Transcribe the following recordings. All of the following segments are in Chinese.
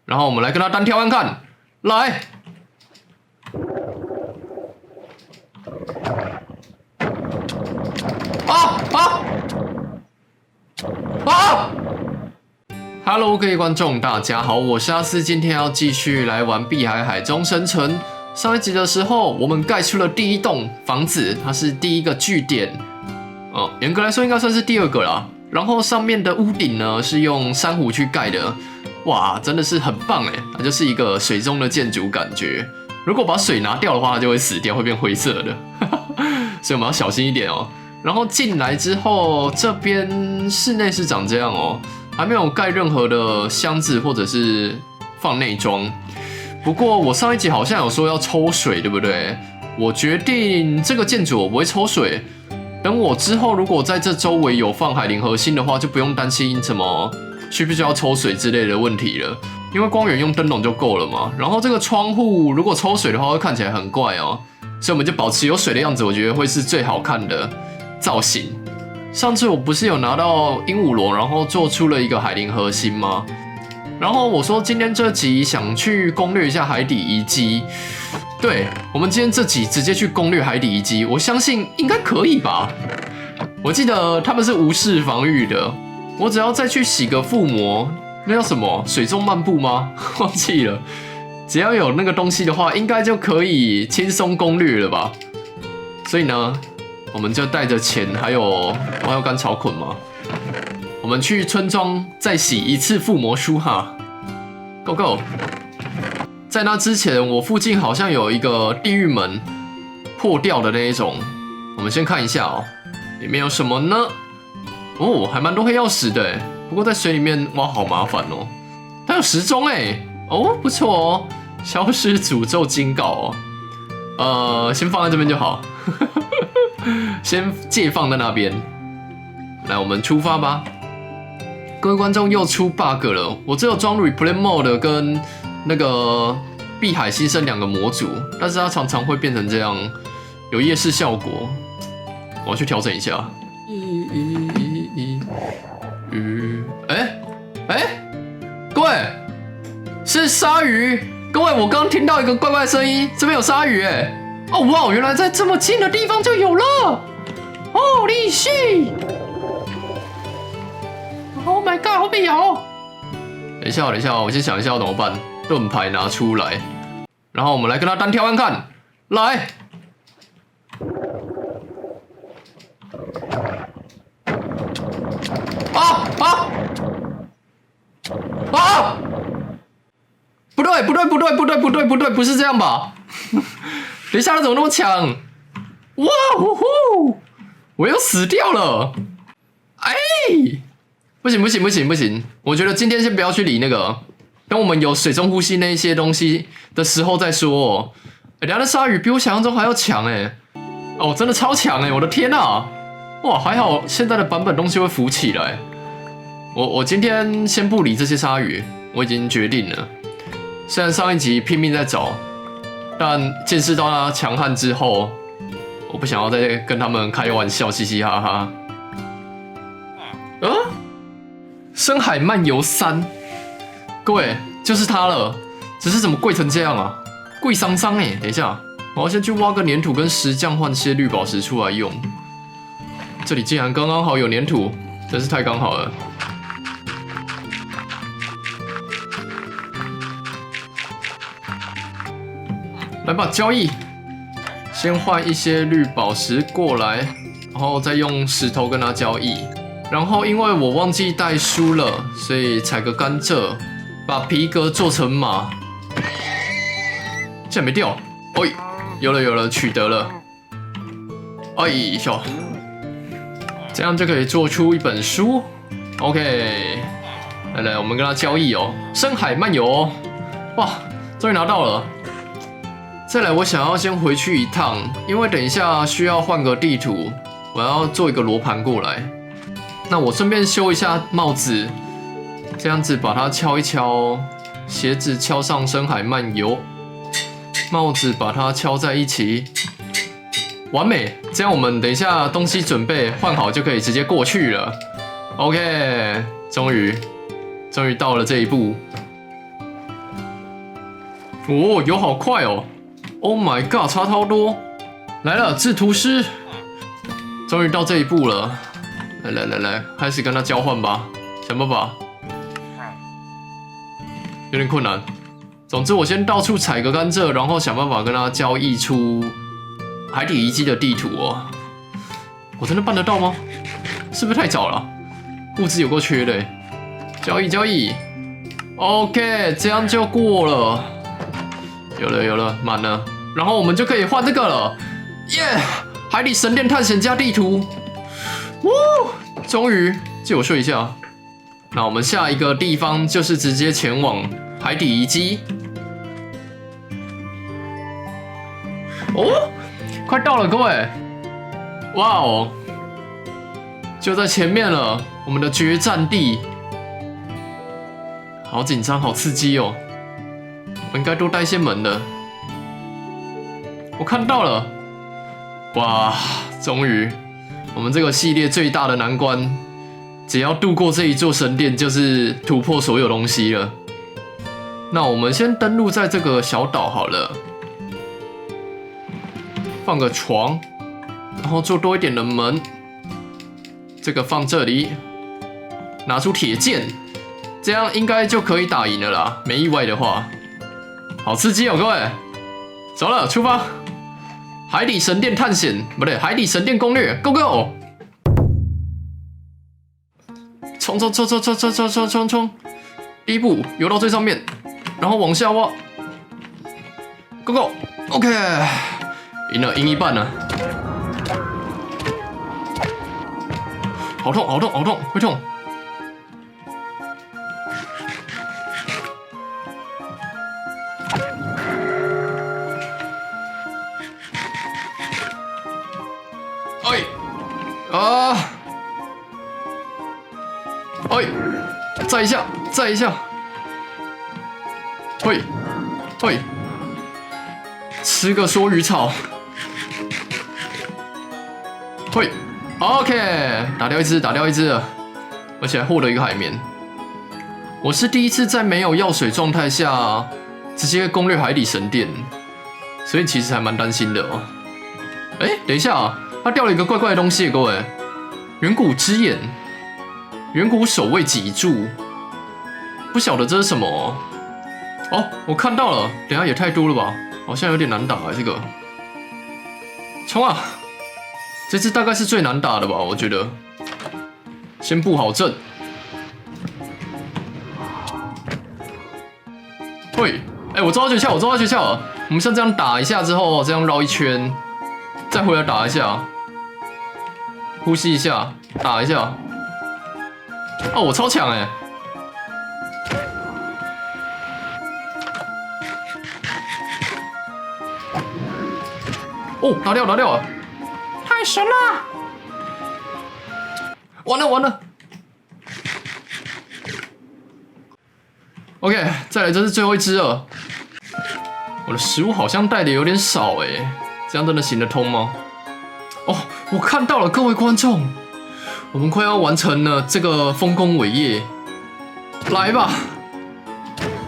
然后我们来跟他单挑看看，来。Hello， 各位观众，大家好，我是阿斯，今天要继续来玩《碧海海中生存》。上一集的时候，我们盖出了第一栋房子，它是第一个据点。严格来说应该算是第二个啦。然后上面的屋顶呢是用珊瑚去盖的。哇，真的是很棒哎！它就是一个水中的建筑感觉。如果把水拿掉的话，它就会死掉，会变灰色的。所以我们要小心一点哦。然后进来之后，这边室内是长这样哦，还没有盖任何的箱子或者是放内装。不过我上一集好像有说要抽水，对不对？我决定这个建筑我不会抽水。等我之后如果在这周围有放海灵核心的话，就不用担心什么需不需要抽水之类的问题了，因为光源用灯笼就够了嘛。然后这个窗户如果抽水的话，会看起来很怪哦，所以我们就保持有水的样子，我觉得会是最好看的造型。上次我不是有拿到鹦鹉螺，然后做出了一个海灵核心吗？然后我说今天这集想去攻略一下海底遗迹，对，我们今天这集直接去攻略海底遗迹，我相信应该可以吧。我记得他们是无视防御的。我只要再去洗个附魔，那叫什么？水中漫步吗？忘记了。只要有那个东西的话，应该就可以轻松攻略了吧？所以呢，我们就带着钱，还有干草捆嘛，我们去村庄再洗一次附魔书哈。Go go！ 在那之前，我附近好像有一个地狱门破掉的那一种，我们先看一下哦，里面有什么呢？哦，还蛮多黑曜石的耶，不过在水里面挖好麻烦哦。它有时钟哎，哦，不错哦。消失诅咒警告哦，先放在这边就好，先借放在那边。来，我们出发吧。各位观众，又出 bug 了，我只有装 Replay Mode 跟那个碧海新生2个模组，但是它常常会变成这样，有夜视效果，我要去调整一下。各位，是鲨鱼！各位，我刚听到一个怪怪的声音，这边有鲨鱼哎！哦哇，原来在这么近的地方就有了！Holy shit！Oh my god， 好美哦！等一下，我先想一下要怎么办。盾牌拿出来，然后我们来跟他单挑看看，来！不对，不是这样吧？等一下，他怎么那么强？哇呼呼！我又死掉了！哎，不行！我觉得今天先不要去理那个，等我们有水中呼吸那一些东西的时候再说哦。等下的鲨鱼比我想象中还要强哎！哦，真的超强哎！我的天啊！哇，还好现在的版本东西会浮起来。我今天先不理这些鲨鱼，我已经决定了。虽然上一集拼命在找，但见识到他强悍之后，我不想要再跟他们开玩笑，嘻嘻哈哈。深海漫游3，各位就是它了，只是怎么贵成这样啊？贵桑桑哎！等一下，我要先去挖个粘土跟石匠换些绿宝石出来用。这里竟然刚刚好有粘土，真是太刚好了。来吧，交易，先换一些绿宝石过来，然后再用石头跟他交易。然后因为我忘记带书了，所以采个甘蔗，把皮革做成马。竟然没掉，哎，有了，取得了。哎呦，这样就可以做出一本书。OK， 来，我们跟他交易哦，深海漫游哦，哇，终于拿到了。再来，我想要先回去一趟，因为等一下需要换个地图，我要做一个罗盘过来。那我顺便修一下帽子，这样子把它敲一敲，鞋子敲上深海漫游，帽子把它敲在一起。完美，这样我们等一下东西准备换好就可以直接过去了。OK， 终于到了这一步。哦，有好快哦 ！Oh my god， 差超多！来了，制图师，终于到这一步了。来，开始跟他交换吧，想办法。有点困难。总之，我先到处采个甘蔗，然后想办法跟他交易出海底遗迹的地图哦。我真的办得到吗？是不是太早了？物资有够缺的。交易。OK， 这样就过了。有了，满了。然后我们就可以换这个了。耶！海底神殿探险家地图。终于，借我睡一下。那我们下一个地方就是直接前往海底遗迹。哦，快到了，各位！哇哦，就在前面了，我们的决战地。好紧张，好刺激哦！我应该多带些门的。我看到了，哇！终于，我们这个系列最大的难关，只要渡过这一座神殿，就是突破所有东西了。那我们先登陆在这个小岛好了。放个床，然后做多一点的门。这个放这里，拿出铁剑，这样应该就可以打赢了啦。没意外的话，好刺激哦，各位！走了，出发！海底神殿探险，不对，海底神殿攻略 ，Go Go！ 冲！第一步游到最上面，然后往下挖 ，Go Go！OK。赢一半了，好痛，会痛。再一下，会，吃个梭鱼草。会 ，OK， 打掉一只了，而且还获得一个海绵。我是第一次在没有药水状态下直接攻略海底神殿，所以其实还蛮担心的哦。等一下啊，他掉了一个怪怪的东西，各位，远古之眼，远古守卫脊柱，不晓得这是什么哦。我看到了，等一下也太多了吧，好像有点难打这个。冲啊！这只大概是最难打的吧，我觉得。先布好阵。会，我抓到诀窍了。我们像这样打一下之后，这样绕一圈，再回来打一下，呼吸一下，打一下。哦，我超强哎！哦，拿掉了。太神了！完了 ！OK， 再来，这是最后一只了。我的食物好像带的有点少这样真的行得通吗？哦，我看到了，各位观众，我们快要完成了这个丰功伟业，来吧！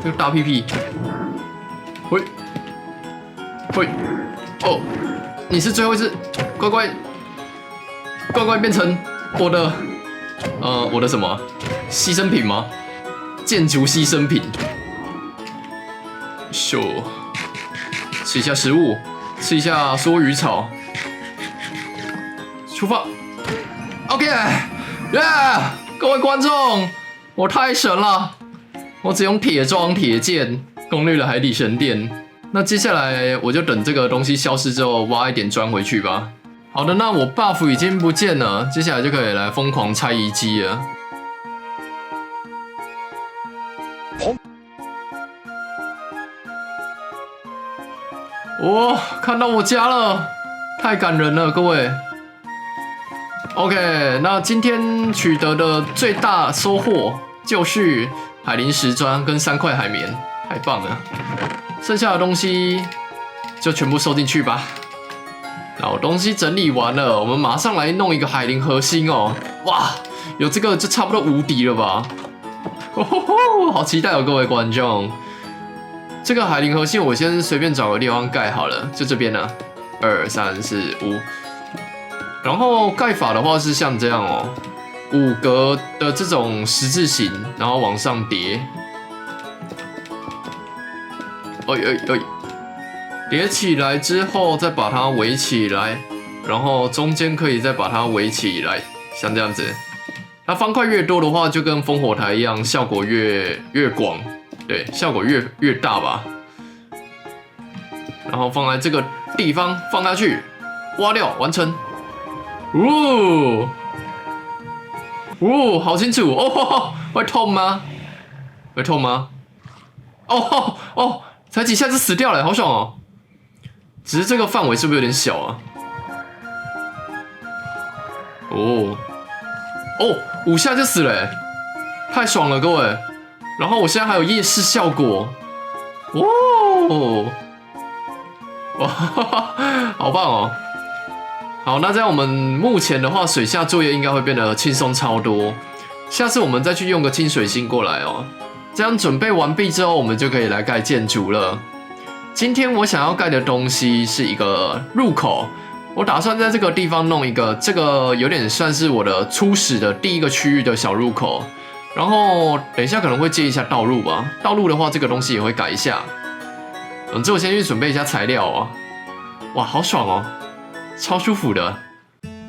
这个大屁屁，会，哦，你是最后一只。乖变成我的什么牺牲品吗？建筑牺牲品。吃一下食物，吃一下梭鱼草。出发 ！OK， 各位观众，我太神了！我只用铁装铁剑攻略了海底神殿。那接下来我就等这个东西消失之后，挖一点砖回去吧。好的，那我 buff 已经不见了，接下来就可以来疯狂拆遗迹了。哇，看到我家了，太感人了，各位。OK， 那今天取得的最大收获就是海灵石砖跟3块海绵，太棒了。剩下的东西就全部收进去吧。然后东西整理完了，我们马上来弄一个海灵核心哦！哇，有这个就差不多无敌了吧？哦吼吼，好期待哦，各位观众！这个海灵核心我先随便找个地方盖好了，就这边呢，2、3、4、5。然后盖法的话是像这样哦，5格的这种十字形，然后往上叠。叠起来之后，再把它围起来，然后中间可以再把它围起来，像这样子。它方块越多的话，就跟烽火台一样，效果越广，对，效果越大吧。然后放在这个地方，放下去，挖掉，完成。好清楚哦，会痛吗？会痛吗？哦，才几下就死掉了，好爽哦！只是这个范围是不是有点小啊？5下就死了，太爽了，各位！然后我现在还有夜视效果，哇，好棒哦！好，那这样我们目前的话，水下作业应该会变得轻松超多。下次我们再去用个清水星过来哦。这样准备完毕之后，我们就可以来盖建筑了。今天我想要盖的东西是一个入口，我打算在这个地方弄一个，这个有点算是我的初始的第一个区域的小入口。然后等一下可能会接一下道路吧，道路的话这个东西也会改一下。这我先去准备一下材料啊。哇，好爽哦，超舒服的。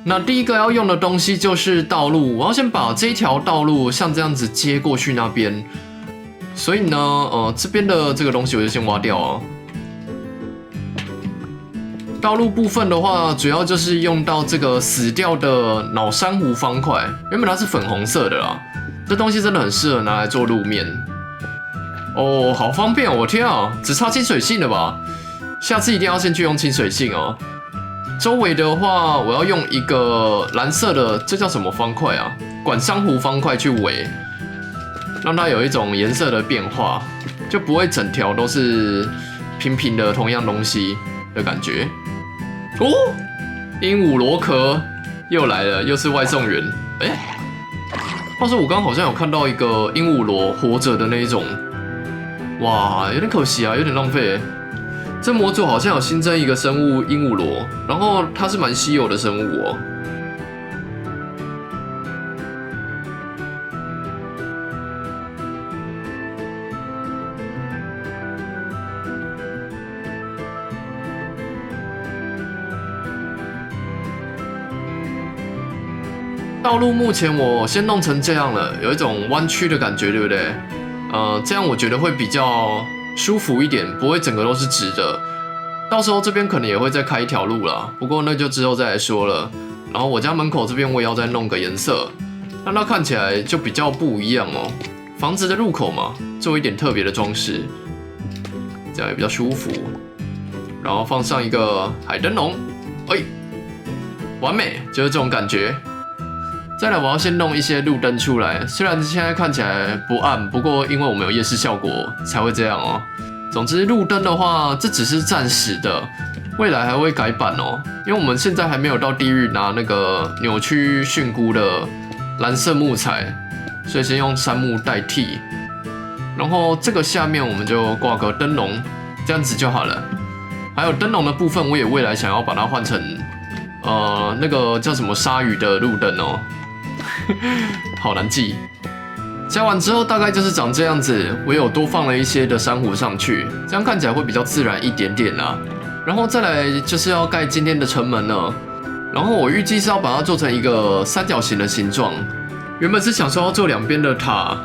那第一个要用的东西就是道路，我要先把这一条道路像这样子接过去那边。所以呢，这边的这个东西我就先挖掉哦。道路部分的话，主要就是用到这个死掉的脑珊瑚方块，原本它是粉红色的啦。这东西真的很适合拿来做路面。哦，好方便哦！我天啊，只差清水性了吧？下次一定要先去用清水性哦。周围的话，我要用一个蓝色的，这叫什么方块啊？管珊瑚方块去围，让它有一种颜色的变化，就不会整条都是平平的同样东西的感觉。哦，鹦鹉螺壳又来了，又是外送员。话说我刚好像有看到一个鹦鹉螺活着的那一种，哇，有点可惜啊，有点浪费。这模组好像有新增一个生物鹦鹉螺，然后它是蛮稀有的生物哦。道路目前我先弄成这样了，有一种弯曲的感觉，对不对？这样我觉得会比较舒服一点，不会整个都是直的。到时候这边可能也会再开一条路啦，不过那就之后再来说了。然后我家门口这边我也要再弄个颜色，让它看起来就比较不一样哦。房子的入口嘛，做一点特别的装饰，这样也比较舒服。然后放上一个海灯笼，完美，就是这种感觉。再来，我要先弄一些路灯出来，虽然现在看起来不暗，不过因为我们有夜视效果才会这样哦。总之，路灯的话，这只是暂时的，未来还会改版哦。因为我们现在还没有到地狱拿那个扭曲蕈菇的蓝色木材，所以先用杉木代替。然后这个下面我们就挂个灯笼，这样子就好了。还有灯笼的部分，我也未来想要把它换成那个叫什么鲨鱼的路灯哦。好难记。加完之后大概就是长这样子，我有多放了一些的珊瑚上去，这样看起来会比较自然一点点啦。然后再来就是要盖今天的城门了，然后我预计是要把它做成一个三角形的形状。原本是想说要做两边的塔，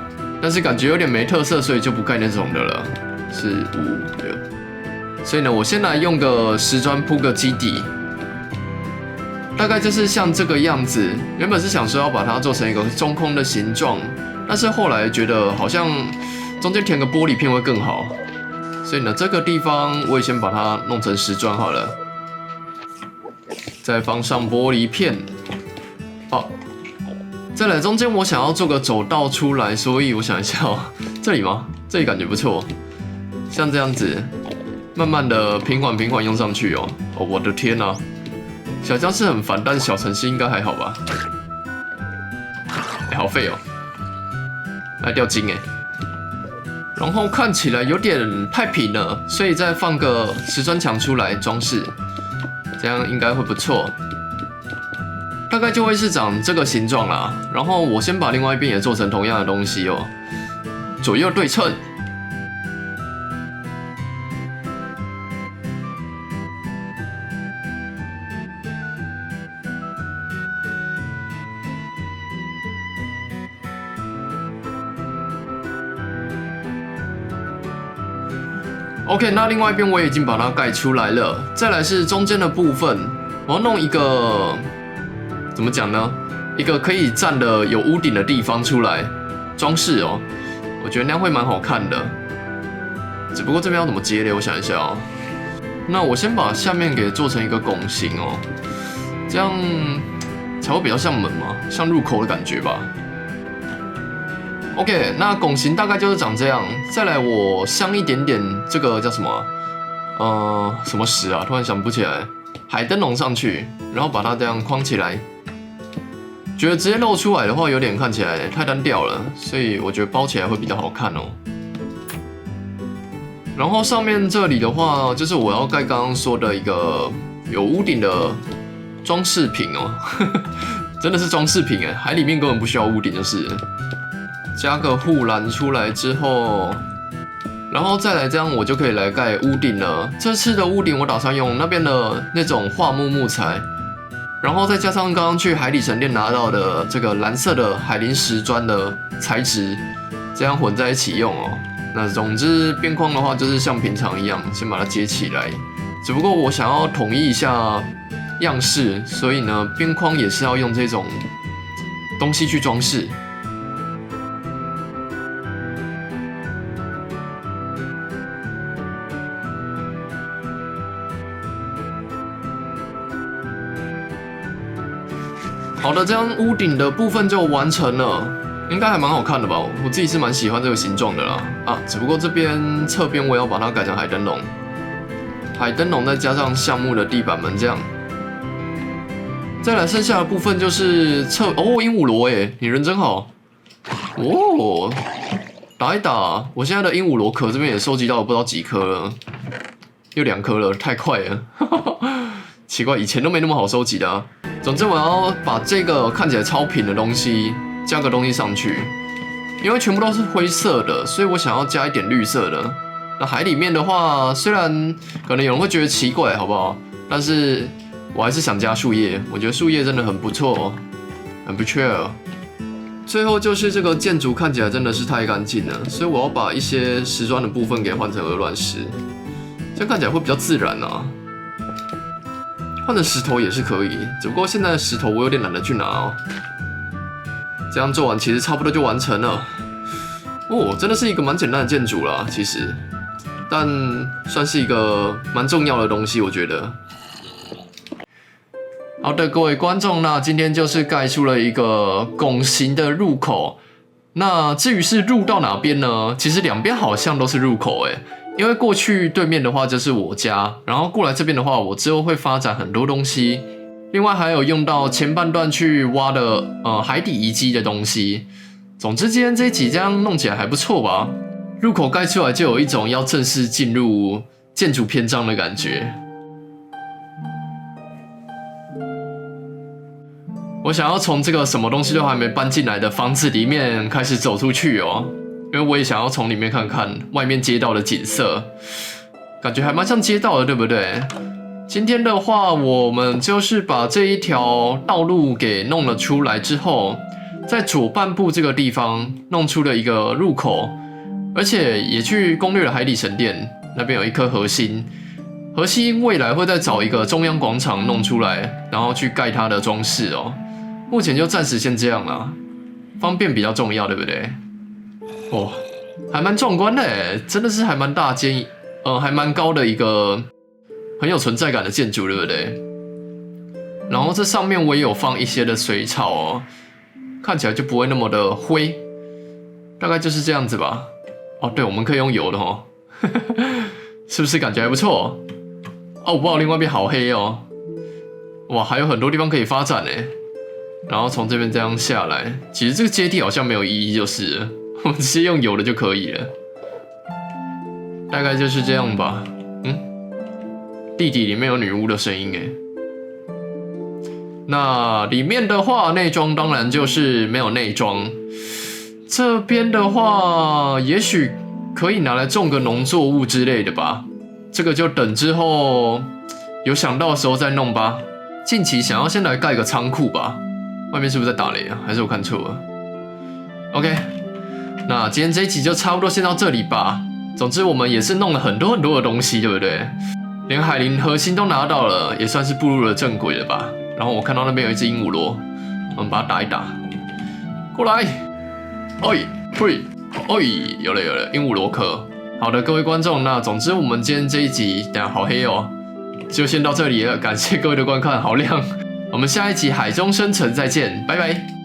但是感觉有点没特色，所以就不盖那种的了。是5、6，所以呢，我先来用个石砖铺个基底。大概就是像这个样子，原本是想说要把它做成一个中空的形状，但是后来觉得好像中间填个玻璃片会更好，所以呢，这个地方我也先把它弄成石砖好了，再放上玻璃片。好，再来中间我想要做个走道出来，所以我想一下哦，这里吗？这里感觉不错，像这样子，慢慢的平缓用上去哦。我的天啊！小僵尸很烦，但小程序应该还好吧？好废哦，还掉金哎。然后看起来有点太平了，所以再放个石砖墙出来装饰，这样应该会不错。大概就会是长这个形状啦。然后我先把另外一边也做成同样的东西哦，左右对称。OK， 那另外一边我也已经把它盖出来了。再来是中间的部分，我要弄一个怎么讲呢？一个可以站的有屋顶的地方出来装饰哦。我觉得那样会蛮好看的。只不过这边要怎么接嘞？我想一下哦。那我先把下面给做成一个拱形哦，这样才会比较像门嘛，像入口的感觉吧。OK， 那拱形大概就是长这样。再来，我镶一点点这个叫什么？什么石啊？突然想不起来。海灯笼上去，然后把它这样框起来。觉得直接露出来的话，有点看起来太单调了，所以我觉得包起来会比较好看哦。然后上面这里的话，就是我要盖刚刚说的一个有屋顶的装饰品哦，真的是装饰品哎，海里面根本不需要屋顶就是。加个护栏出来之后，然后再来这样，我就可以来盖屋顶了。这次的屋顶我打算用那边的那种桦木木材，然后再加上刚刚去海底神殿拿到的这个蓝色的海灵石砖的材质，这样混在一起用哦。那总之边框的话就是像平常一样，先把它接起来。只不过我想要统一一下样式，所以呢边框也是要用这种东西去装饰。好的，这样屋顶的部分就完成了，应该还蛮好看的吧？我自己是蛮喜欢这个形状的啦。只不过这边侧边我要把它改成海灯笼，海灯笼再加上橡木的地板门这样。再来剩下的部分就是鹦鹉螺耶，你人真好哦，打一打。我现在的鹦鹉螺壳这边也收集到不知道几颗了，又2颗了，太快了，奇怪，以前都没那么好收集的啊。总之，我要把这个看起来超平的东西加个东西上去，因为全部都是灰色的，所以我想要加一点绿色的。那海里面的话，虽然可能有人会觉得奇怪，好不好？但是我还是想加树叶，我觉得树叶真的很不错，很不错。最后就是这个建筑看起来真的是太干净了，所以我要把一些石砖的部分给换成鹅卵石，这样看起来会比较自然啊。换成石头也是可以，只不过现在的石头我有点懒得去拿哦。这样做完其实差不多就完成了。哦，真的是一个蛮简单的建筑啦，其实，但算是一个蛮重要的东西，我觉得。好的，各位观众，那今天就是盖出了一个拱形的入口。那至于是入到哪边呢？其实两边好像都是入口诶。因为过去对面的话就是我家，然后过来这边的话，我之后会发展很多东西。另外还有用到前半段去挖的海底遗迹的东西。总之今天这一集这样弄起来还不错吧？入口盖出来就有一种要正式进入建筑篇章的感觉。我想要从这个什么东西都还没搬进来的房子里面开始走出去哦。因为我也想要从里面看看外面街道的景色，感觉还蛮像街道的，对不对？今天的话，我们就是把这一条道路给弄了出来之后，在左半部这个地方弄出了一个入口，而且也去攻略了海底神殿，那边有一颗核心。核心未来会再找一个中央广场弄出来，然后去盖它的装饰哦。目前就暂时先这样啦，方便比较重要，对不对？哦，还蛮壮观的诶，真的是还蛮大间，还蛮高的一个很有存在感的建筑，对不对？然后这上面我也有放一些的水草哦，看起来就不会那么的灰，大概就是这样子吧。哦，对，我们可以用油的哦，是不是感觉还不错？哦，哇，另外一边好黑哦。哇，还有很多地方可以发展呢。然后从这边这样下来，其实这个阶梯好像没有意义，就是了我们直接用有的就可以了。大概就是这样吧。地底里面有女巫的声音哎。那里面的话，内装当然就是没有内装。这边的话，也许可以拿来种个农作物之类的吧。这个就等之后有想到的时候再弄吧。近期想要先来盖个仓库吧。外面是不是在打雷啊？还是我看错了 ？OK， 那今天这一集就差不多先到这里吧。总之我们也是弄了很多的东西，对不对？连海灵核心都拿到了，也算是步入了正轨了吧。然后我看到那边有一只鹦鹉螺，我们把它打一打。过来，哎，嘿，哎，有了，鹦鹉螺壳。好的，各位观众，那总之我们今天这一集，等下好黑哦，就先到这里了。感谢各位的观看，好亮。我们下一集海中生存再见，拜拜。